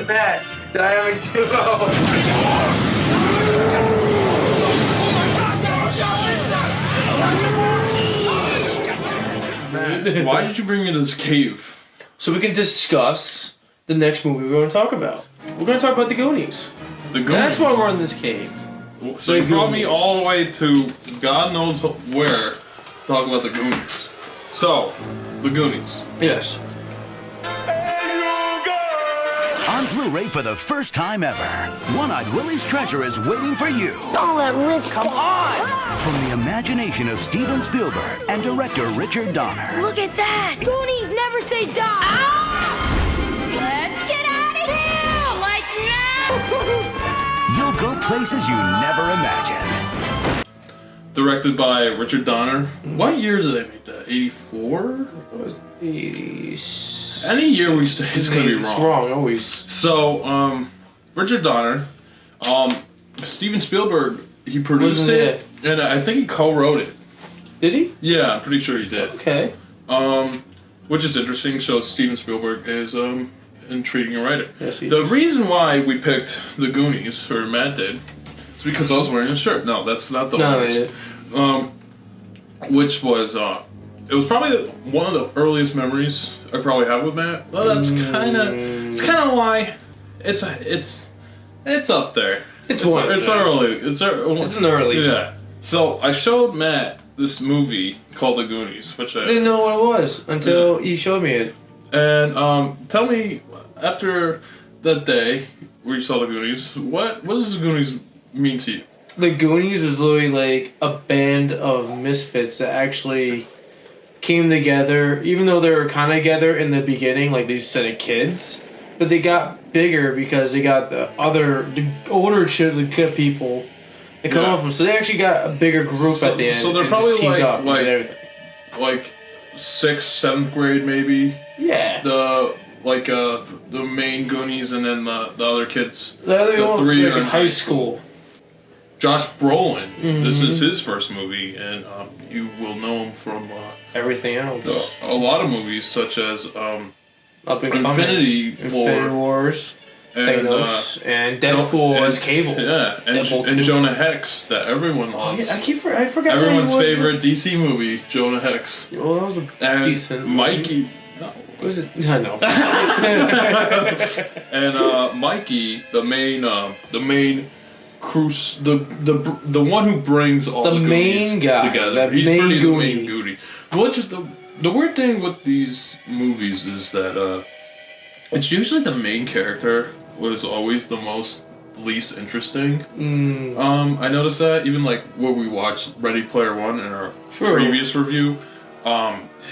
Matt, did I have a duo? Man, why did you bring me to this cave? So we can discuss the next movie we're going to talk about. We're going to talk about the Goonies. The Goonies. That's why we're in this cave. So you brought me all the way to God knows where to talk about the Goonies. So, the Goonies. Yes. On Blu-ray for the first time ever, One-Eyed Willie's Treasure is waiting for you. Don't let Rich come on! From the imagination of Steven Spielberg and director Richard Donner. Look at that! Goonies never say die! Ah! Let's get out of here! Like now! You'll go places you never imagined. Directed by Richard Donner. What year did they make that? 84? It was 80. Any year we say it's gonna be wrong. It's wrong, always. So, Richard Donner, Steven Spielberg, he produced it, and I think he co-wrote it. Did he? Yeah, I'm pretty sure he did. Okay. Which is interesting, shows Steven Spielberg is intriguing writer. Yes, he The is. reason why we picked the Goonies, or Matt did, is because I was wearing a shirt. No, that's not the one. Which was it was probably one of the earliest memories I probably have with Matt. Well, that's kind of why it's up there. It's early. It's an early. Yeah. So I showed Matt this movie called The Goonies, which I didn't know what it was until he showed me it. And tell me, after that day where you saw The Goonies, what does The Goonies mean to you? The Goonies is literally like a band of misfits that actually came together, even though they were kind of together in the beginning, like these set of kids, but they got bigger because they got the older people that come off them. So they actually got a bigger group at the end. So they're probably like 6th, 7th grade maybe. Yeah. The main Goonies and then the other kids. The other the one 3 was are like in high school. Josh Brolin. This is his first movie, and you will know him from everything else. A lot of movies, such as Infinity Wars, Thanos, and Deadpool as Cable. Yeah, and Jonah Hex, that everyone loves. Oh, yeah, I forgot. Everyone's favorite DC movie, Jonah Hex. Well, that was a decent Mikey. movie. What was it? I know. And Mikey, the main Cruise, the one who brings all the main guy together. He's the main Goonie. Which is the weird thing with these movies is that it's usually the main character was always the least interesting. I noticed that even like when we watched Ready Player One in our previous review,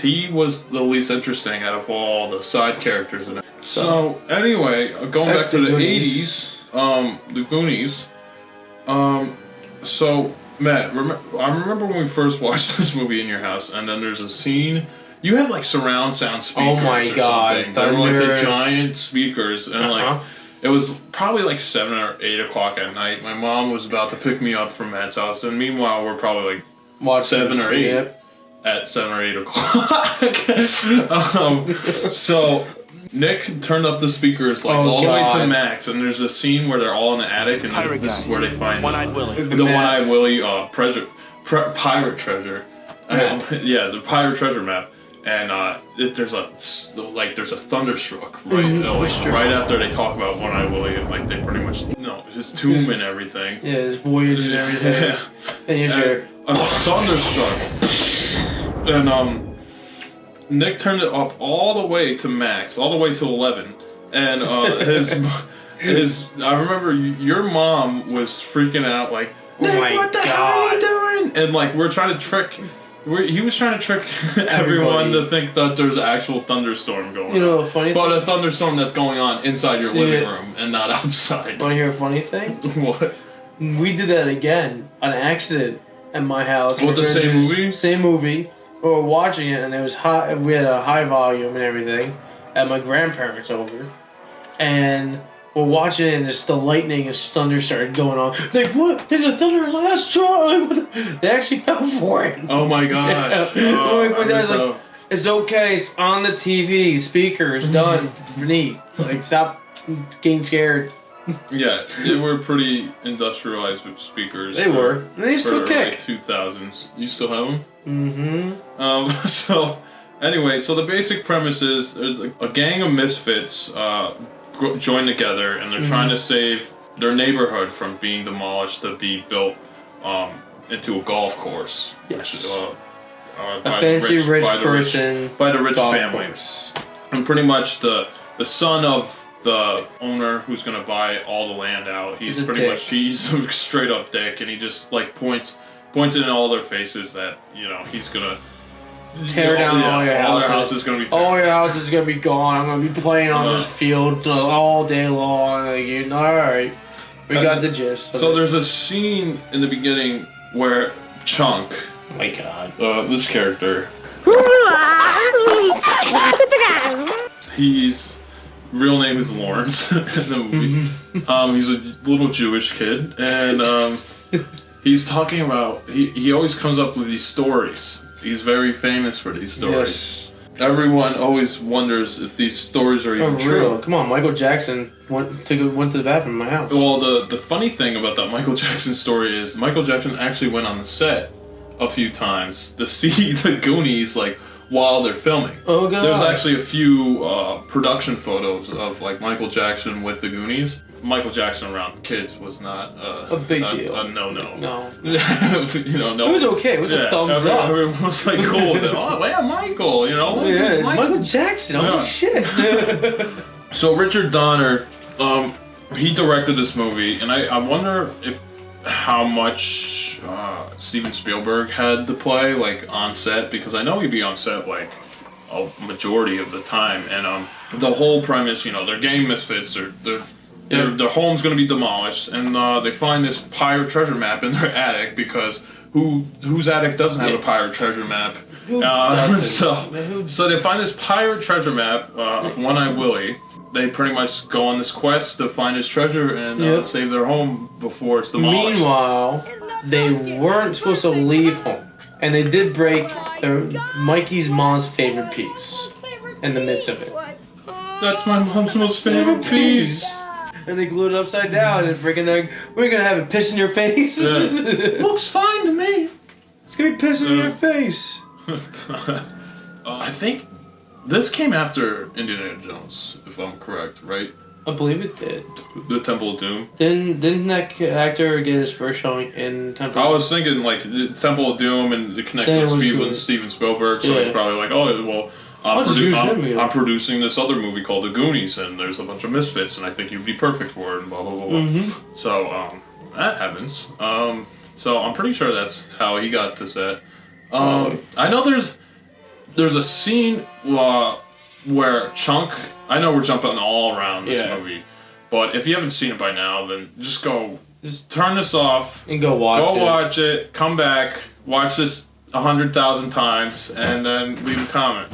he was the least interesting out of all the side characters in it. So anyway, going back to the '80s, the Goonies. So Matt, I remember when we first watched this movie in your house, and then there's a scene. You had like surround sound speakers. Oh my God! Something. They were like the giant speakers, and like it was probably like 7 or 8 o'clock at night. My mom was about to pick me up from Matt's house, and meanwhile we're probably like watching 7 or 8 at 7 or 8 o'clock. So Nick turned up the speakers like all the way to max, and there's a scene where they're all in the attic, and this is where they find One-Eyed Willie. the One-Eyed Willie pirate treasure. Yeah, the pirate treasure map. And there's a thunderstruck right after they talk about One-Eyed Willie, and like they pretty much his tomb and everything. Yeah, his voyage and everything. Yeah. And here's your thunderstruck. And Nick turned it up all the way to max, all the way to 11, and his I remember your mom was freaking out like, Nick, what the hell are you doing? And like we're trying to trick. He was trying to trick everyone to think that there's an actual thunderstorm going on. You know, a funny but thing? a thunderstorm that's going on inside your living room and not outside. Want to hear a funny thing? What? We did that again on accident at my house. With the same movie? Same movie. We were watching it, and it was high. We had a high volume and everything at my grandparents' over, and we're watching it, and just the lightning and thunder started going on. Like, what? There's a thunder last straw. They actually fell for it. Oh my gosh! It's okay. It's on the TV. Speakers done. Neat. Like, stop getting scared. Yeah, they were pretty industrialized with speakers. They were. And they still the early kick. 2000s. You still have them? Mm-hmm. So, anyway, so the basic premise is a gang of misfits join together, and they're trying to save their neighborhood from being demolished to be built into a golf course. Yes. Which, A fancy rich person. By the rich golf family. course. And pretty much the son of the owner who's gonna buy all the land out, he's a pretty dick. much he's a straight up dick, and he just like points it in all their faces that he's gonna Tear down all your all houses. their houses is gonna be torn. All your house is gonna be gone. I'm gonna be playing on this field all day long. Like, all right, we got the gist. So there's a scene in the beginning where Chunk, oh my god, this character, his real name is Lawrence in the movie. He's a little Jewish kid, and he's talking about he always comes up with these stories. He's very famous for these stories. yes, Everyone always wonders if these stories are even true. Come on, Michael Jackson went to the bathroom in my house. Well, the funny thing about that Michael Jackson story is Michael Jackson actually went on the set a few times to see the Goonies while they're filming. Oh god, There's actually a few production photos of Michael Jackson with the Goonies. Michael Jackson around kids was not a big deal. A no. No, No. it was okay. It was a thumbs up. Everyone was like, cool with it. Oh, yeah, Michael. Yeah, Michael Jackson. Oh Yeah. shit. So Richard Donner, he directed this movie, and I wonder how much Steven Spielberg had to play on set, because I know he'd be on set a majority of the time, and the whole premise, they're gang misfits, their home's gonna be demolished, and they find this pirate treasure map in their attic, because whose attic doesn't have a pirate treasure map? So they find this pirate treasure map of One-Eyed Willie. They pretty much go on this quest to find his treasure and save their home before it's demolished. Meanwhile, they weren't supposed to leave home, and they did break Mikey's mom's favorite piece in the midst of it. That's my mom's most favorite piece. And they glued it upside down, and freaking we're gonna have it piss in your face. Looks fine to me. It's gonna be pissing in your face. I think this came after Indiana Jones, if I'm correct, right? I believe it did. The Temple of Doom. Didn't that actor get his first showing in Temple? I was thinking the Temple of Doom and the connection Then it with was good. Steven Spielberg, so Yeah. he's probably like, oh, well, I'm producing this other movie called The Goonies, and there's a bunch of misfits, and I think you'd be perfect for it, and blah, blah, blah, blah. So, that happens. So I'm pretty sure that's how he got to set. I know there's a scene where Chunk, I know we're jumping all around this movie, but if you haven't seen it by now, then just turn this off and go watch it, come back, watch this 100,000 times, and then leave a comment.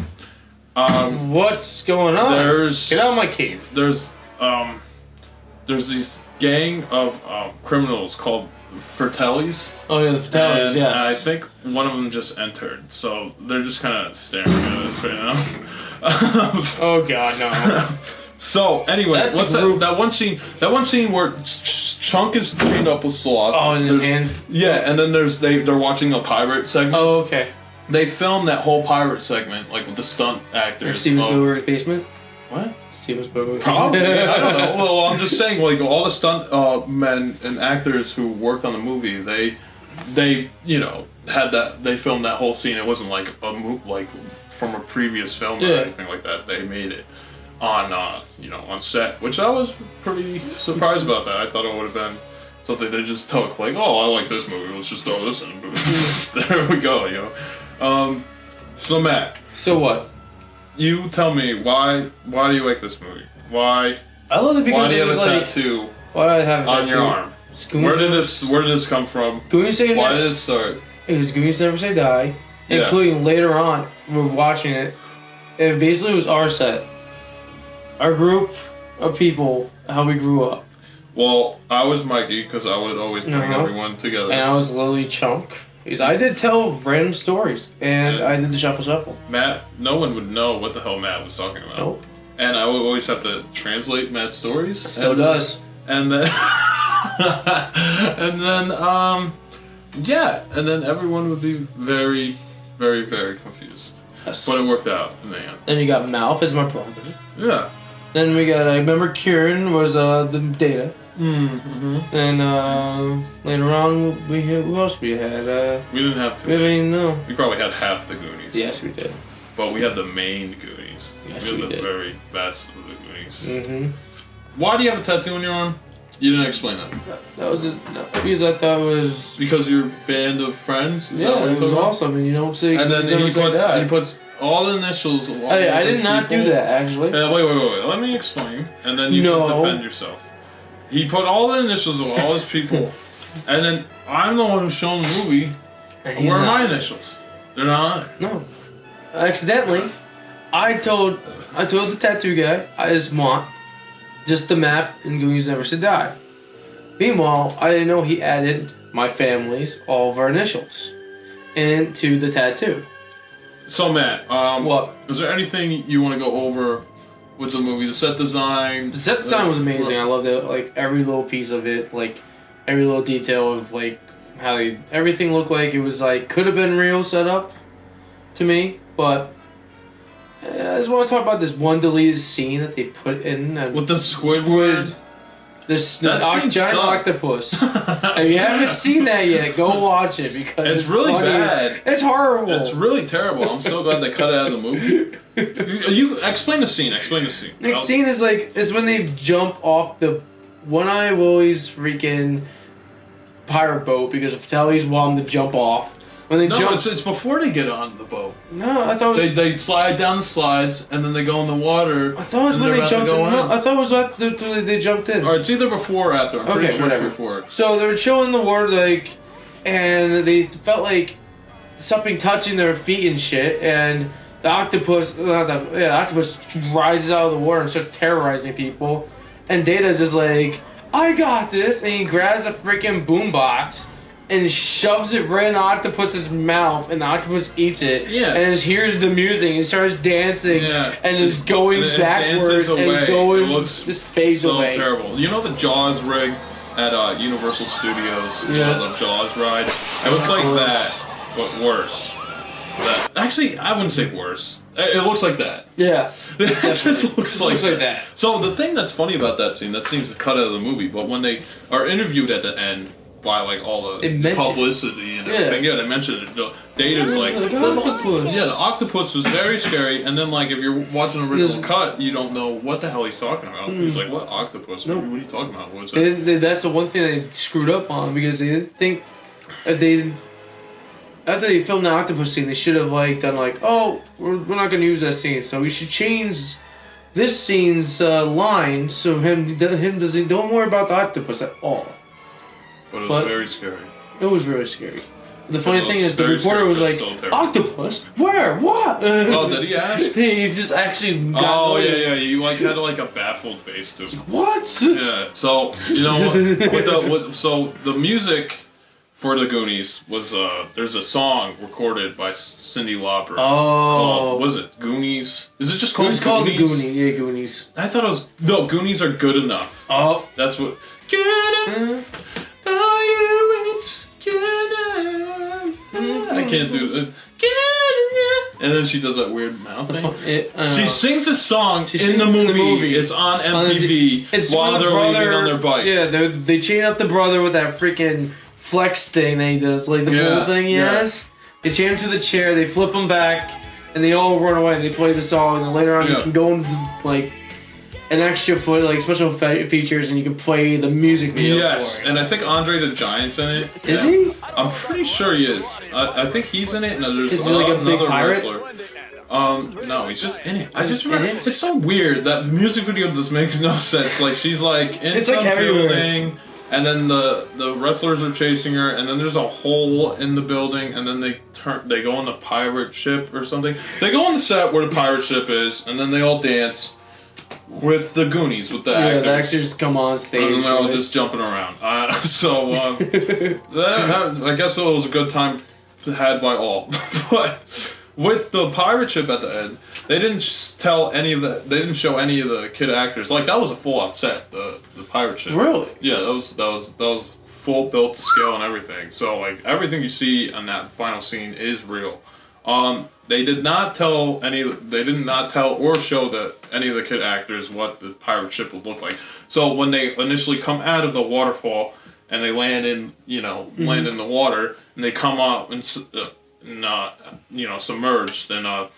What's going on? Get out of my cave. There's these gang of criminals called Fratellis. Oh yeah, the Fratellis, and yes. I think one of them just entered, so they're just kind of staring at us right now. Oh god, no. So anyway, That's what's that one scene? That one scene where Chunk is chained up with Sloth. Oh, in his hands. Yeah, and then they're watching a pirate segment. Oh, okay. They filmed that whole pirate segment with the stunt actors. Steven Spielberg's basement. What? Steven Spielberg's Probably. basement. I don't know. Well, I'm just saying, all the stunt men and actors who worked on the movie, they had that. They filmed that whole scene. It wasn't from a previous film or anything like that. They made it on set, which I was pretty surprised about. That I thought it would have been something they just took. Oh, I like this movie. Let's just throw this in. There we go. So Matt. So what? You tell me why do you like this movie? Why? I love it because Why do you it have was a tattoo why do I have a on tattoo? your arm? Where did this come from? Goonies say Why did this start? It was Goonies Never Say Die, Yeah. including later on we're watching it. It basically was our set, our group of people, how we grew up. Well, I was Mikey because I would always bring everyone together. And I was Lily Chunk. Because I did tell random stories, and I did the shuffle. Matt, no one would know what the hell Matt was talking about. Nope. and I would always have to translate Matt's stories. Still does. And then, and then everyone would be very, very, very confused. Yes. But it worked out in the end. Then you got Mouth as my brother. Yeah. Then we got, I remember Kieran was the Data. Mm-hmm. And later on, who else we had? We didn't have to. No. We probably had half the Goonies. Yes, we did. But we had the main Goonies. Yes, we had the did. very best of the Goonies. Mm-hmm. Why do you have a tattoo on your arm? You didn't explain that. That was it. No, because I thought it was... Because your band of friends? Is that what Yeah, you're it was talking about? awesome. And you don't say... And then he puts all the initials along I with did not people. do that, actually. Wait. Let me explain. And then you can defend yourself. He put all the initials of all his people. And then I'm the one who's showing the movie. And Where are my initials? They're not on it. No. Accidentally, I told the tattoo guy I just want just the map and Goonies Never Should Die. Meanwhile, I didn't know he added my family's, all of our initials, into the tattoo. So Matt, What? Is there anything you want to go over with the movie? The set design? The set design was amazing. I loved it. Like, every little piece of it, like, every little detail of, like, how everything looked like it was, like, could have been real set up to me, but I just want to talk about this one deleted scene that they put in. With the Squidward? This That scene giant sucked. octopus. If you haven't seen that yet, go watch it because It's really funny. bad. It's horrible. It's really terrible. I'm so glad they cut it out of the movie. You explain the scene. Explain the scene. Next scene is it's when they jump off the One-Eye Willie's freaking pirate boat because Vitelli's wanting to jump off. When they jump, it's before they get on the boat. No, I thought it was, They slide down the slides and then they go in the water. I thought it was when they jumped in. No, I thought it was after they jumped in. All right, it's either before or after. I'm pretty sure whatever. it's before. So they were chilling in the water, and they felt like something touching their feet and shit, and the octopus rises out of the water and starts terrorizing people, and Data's just like, I got this, and he grabs a freaking boombox and shoves it right in the octopus's mouth, and the octopus eats it. Yeah. And just hears the music and starts dancing, Yeah. and just going And it backwards dances away. and going, It looks just fades so away. terrible. You know the Jaws rig at Universal Studios? You Yeah. know, the Jaws ride? It looks like that, but worse. Actually, I wouldn't say worse. It looks like that. Yeah. It just looks like that. So the thing that's funny about that scene's cut out of the movie, but when they are interviewed at the end by all the publicity and everything, they mentioned it. The Data's like, octopus. yeah, the octopus was very scary, and then if you're watching the original cut, you don't know what the hell he's talking about. He's like, what octopus? What are you talking about? What's it? That's the one thing they screwed up on because they didn't think after they filmed the octopus scene, they should have done oh, we're not going to use that scene, so we should change this scene's line so don't worry about the octopus at all. But it was very scary. It was really scary. The funny thing is, the very reporter scary, was but like, so terrible. octopus? Where? What? Oh, did he ask? He just actually got Oh, noticed. yeah, you had a baffled face too. What? Yeah, so, you know, so the music for the Goonies was, there's a song recorded by Cyndi Lauper. Oh. Called, what is it, Goonies? Is it just called Goonies? It's called the Goonies. Yeah, Goonies. I thought it was, no, Goonies are good enough. Oh. That's what, good enough, tell you it's good enough. I can't do it. Good enough. And then she does that weird mouth thing. She sings a song in the movie. It's on MTV while they're leaving on their bikes. Yeah, they chain up the brother with that freaking flex thing that he does, the bull thing he has. They chain him to the chair, they flip him back, and they all run away and they play the song, and then later on you can go into an extra foot, special features, and you can play the music video Yes, for it. and I think Andre the Giant's in it. Is he? I'm pretty sure he is. I think he's in it, and there's Is he a big another pirate? wrestler. No, he's just in it. I just in remember, it? it's so weird. That music video just makes no sense. She's in some building, and then the wrestlers are chasing her, and then there's a hole in the building, and then they go on the pirate ship or something. They go on the set where the pirate ship is, and then they all dance with the Goonies, with the actors. The actors come on stage. And they're all just jumping around. I guess it was a good time had by all. But with the pirate ship at the end, they didn't tell any of the. They didn't show any of the kid actors. Like that was a full out set. The pirate ship. Really? Yeah, that was full built to scale and everything. So like everything you see on that final scene is real. They did not tell any. They did not tell or show any of the kid actors what the pirate ship would look like. So when they initially come out of the waterfall and they land in, land in the water, and they come up and submerged, and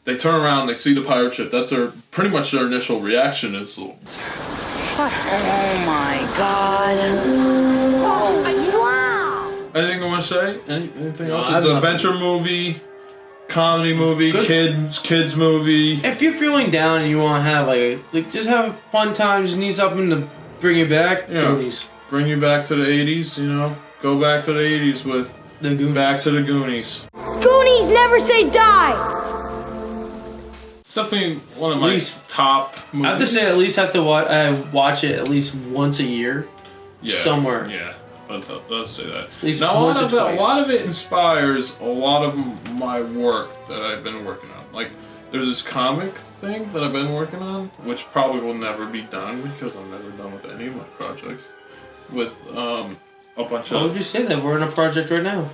they turn around, they see the pirate ship. That's pretty much their initial reaction is. Oh my God! Oh, wow! Anything I want to say? Anything else? I It's have an adventure movie, comedy movie, kids movie. If you're feeling down and you want to have like just have a fun time, just need something to bring you back. Yeah. Goonies. Bring you back to the 80s, Go back to the 80s with The Goonies. Back to the Goonies. Goonies never say die! It's definitely one of my top movies. I have to say, at least have to watch it at least once a year. Yeah, somewhere. Yeah, let's say that. At least now, once or a twice. lot of it inspires a lot of my work that I've been working on. Like, there's this comic thing that I've been working on, which probably will never be done because I'm never done with any of my projects. With a bunch of. Why would you say that? We're in a project right now.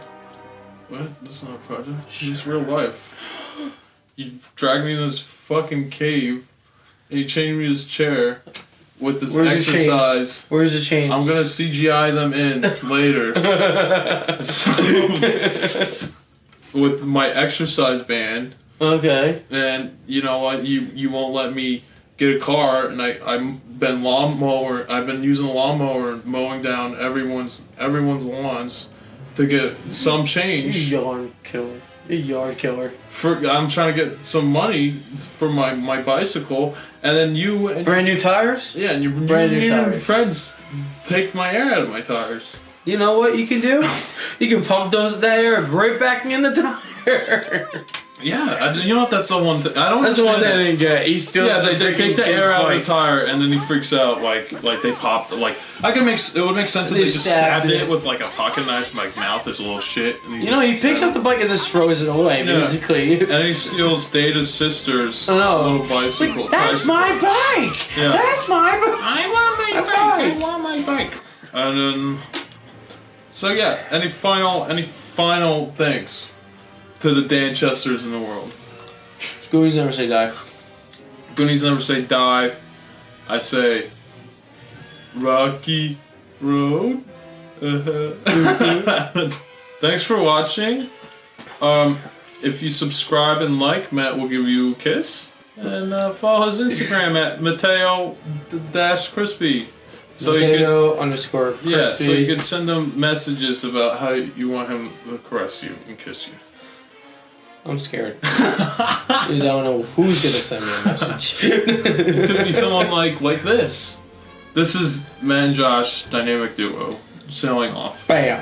What? That's not a project. It's real life. You dragged me in this fucking cave, and you chained me to this chair with this exercise. Where's the chains? I'm gonna CGI them in later. So, with my exercise band. Okay. And you know what? You won't let me get a car, and I've been using a lawnmower mowing down everyone's lawns to get some change. You yard killer. I'm trying to get some money for my bicycle, and then you and Brand new tires? yeah, and your Brand new tires. friends take my air out of my tires. You know what you can do? You can pump that air right back in the tire. Yeah, you know what? That's the one thing I don't. That's the one understand thing I didn't get. He's still Yeah, they take the air out of the bike. tire, and then he freaks out like they popped. Like it would make sense if they just stabbed it with like a pocket knife. My mouth is a little shit. And He picks up the bike and just throws it away, basically. and he steals Data's sister's little bicycle. That's my bike. Yeah. That's my bike. I want my bike. I want my bike. And then, so yeah. Any final things to the Danchesters in the world? Goonies never say die. Goonies never say die. I say Rocky Road. Thanks for watching. If you subscribe and like, Matt will give you a kiss. And follow his Instagram at Mateo-Crispy. So Mateo_Crispy. Yeah, so you can send him messages about how you want him to caress you and kiss you. I'm scared. Because I don't know who's gonna send me a message. It could be someone like this. This is Matt and Josh, dynamic duo, sailing off. Bam.